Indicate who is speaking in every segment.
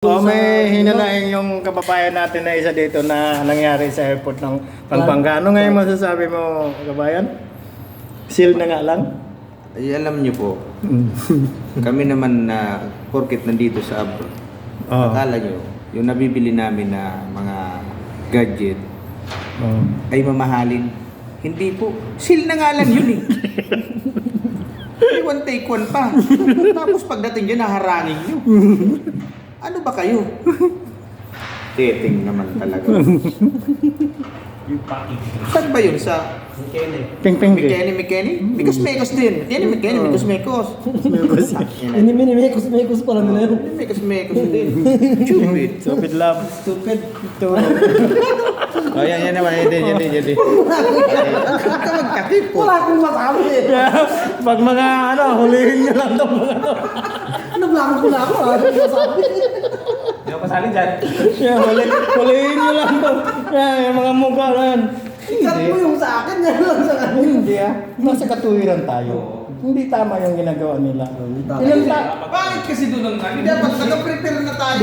Speaker 1: May hinanaing yung kababayan natin na isa dito na nangyari sa airport ng Pampanga. Ano ngayon masasabi mo, kabayan? Seal na nga lang?
Speaker 2: Ay, alam niyo po, kami naman na porket nandito sa abroad, akala niyo, yung nabibili namin na mga gadget ay mamahalin. Hindi po. Seal na nga lang yun eh. May one take one pa. Tapos pagdating dyan, naharangin nyo. Ano ba kayo? Dating naman talaga. Saan ba yun? Sa
Speaker 1: Ping-ping din.
Speaker 2: Mikeni? Mikos-mekos din. Mikos-mekos.
Speaker 3: Mekos pala nila yun.
Speaker 2: Mikos-mekos din. Stupid.
Speaker 1: Stupid love.
Speaker 3: Stupid.
Speaker 2: Oh, yan naman. Yan din. Magkatip po.
Speaker 3: Wala akong masabi eh.
Speaker 1: Pag mga hulihin nyo lang itong mga to.
Speaker 3: Nablako ko na ako. Wala akong masabi.
Speaker 4: Hindi ako kasali dyan.
Speaker 1: Hulihin nyo lang to. Yung mga mukha na yan.
Speaker 3: Ikat mo yung sa akin. Yan lang sa akin.
Speaker 1: Hindi nasa katuwiran tayo. Hindi tama yung ginagawa nila.
Speaker 2: Bakit kasi doon ang dapat nag-prepare na tayo.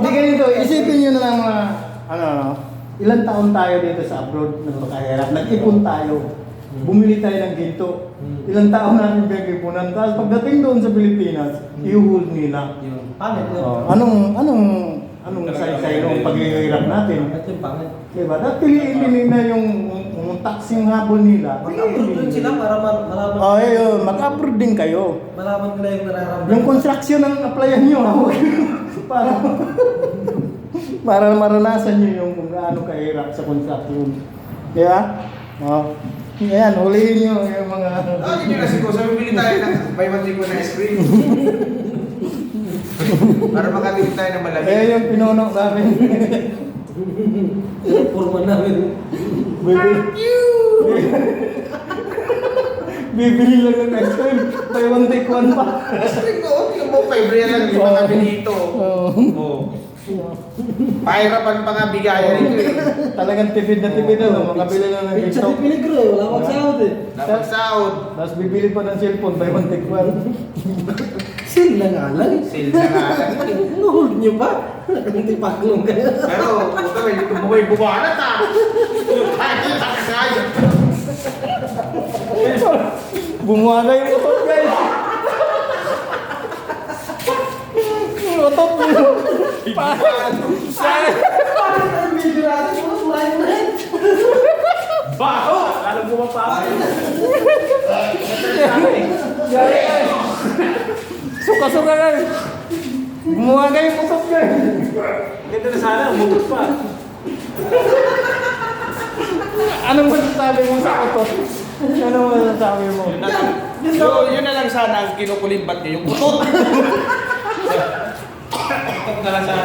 Speaker 1: Hindi ganito. Isipin nyo na lang mga ilang taon tayo dito sa abroad nagpakahirap. Nag-ipon tayo. Bumili tayo ng ginto. Ilang taon natin pinag-ipunan. Tapos pagdating doon sa Pilipinas, i-hold nila.
Speaker 3: Pangit yun.
Speaker 1: Anong say-say nung paghihirap natin?
Speaker 3: Ito yung pangit.
Speaker 1: Diba? Dahil piliin nila yung taxing habol nila.
Speaker 3: Mag-upload din sila para malaman.
Speaker 1: Mag-upload din kayo.
Speaker 3: Malaman nila yung nararamdaman.
Speaker 1: Yung construction ang applyan nyo. para maranasan nyo yung kung gaano kahirap sa construction. Diba? Ayan, hulihin nyo yung mga...
Speaker 2: Hindi nyo na siguro. Sabi bili tayo ng buy one take one na ice cream. Para makabili tayo ng malamig.
Speaker 1: Yung pinunok namin.
Speaker 3: Yung forma namin.
Speaker 1: Bibili lang ng ice cream. Buy one take one pa.
Speaker 2: Ice cream ko. Tingnan mo, 5 real lang. Yung mga binito. Pahirapan pa nga bigayan nito eh.
Speaker 1: Talagang tipid na makabili lang ng
Speaker 3: Sa
Speaker 1: ginto.
Speaker 3: Piligro eh. Wala akong sahod eh.
Speaker 2: Dapat sahod.
Speaker 1: Tapos bibili pa ng cellphone, buy one take one.
Speaker 3: Seal na nga lang.
Speaker 2: Sale na nga lang.
Speaker 3: Hold nyo ba? Nagtipaklong kayo.
Speaker 2: Pero, puto, may bumanat ah.
Speaker 1: Bumuhaga yung utot, guys. Yung utot mo.
Speaker 4: Baho! Lalong bumapa.
Speaker 1: Suka-suka guys. Bumuhaga yung utot, guys.
Speaker 4: Ganda na sana, umutot pa.
Speaker 1: Anong masasabi mo sa utot? Anong masasabi mo?
Speaker 2: Yun na lang sana ang kinukulimbat niyo, yung putot.
Speaker 4: Utot na lang sana.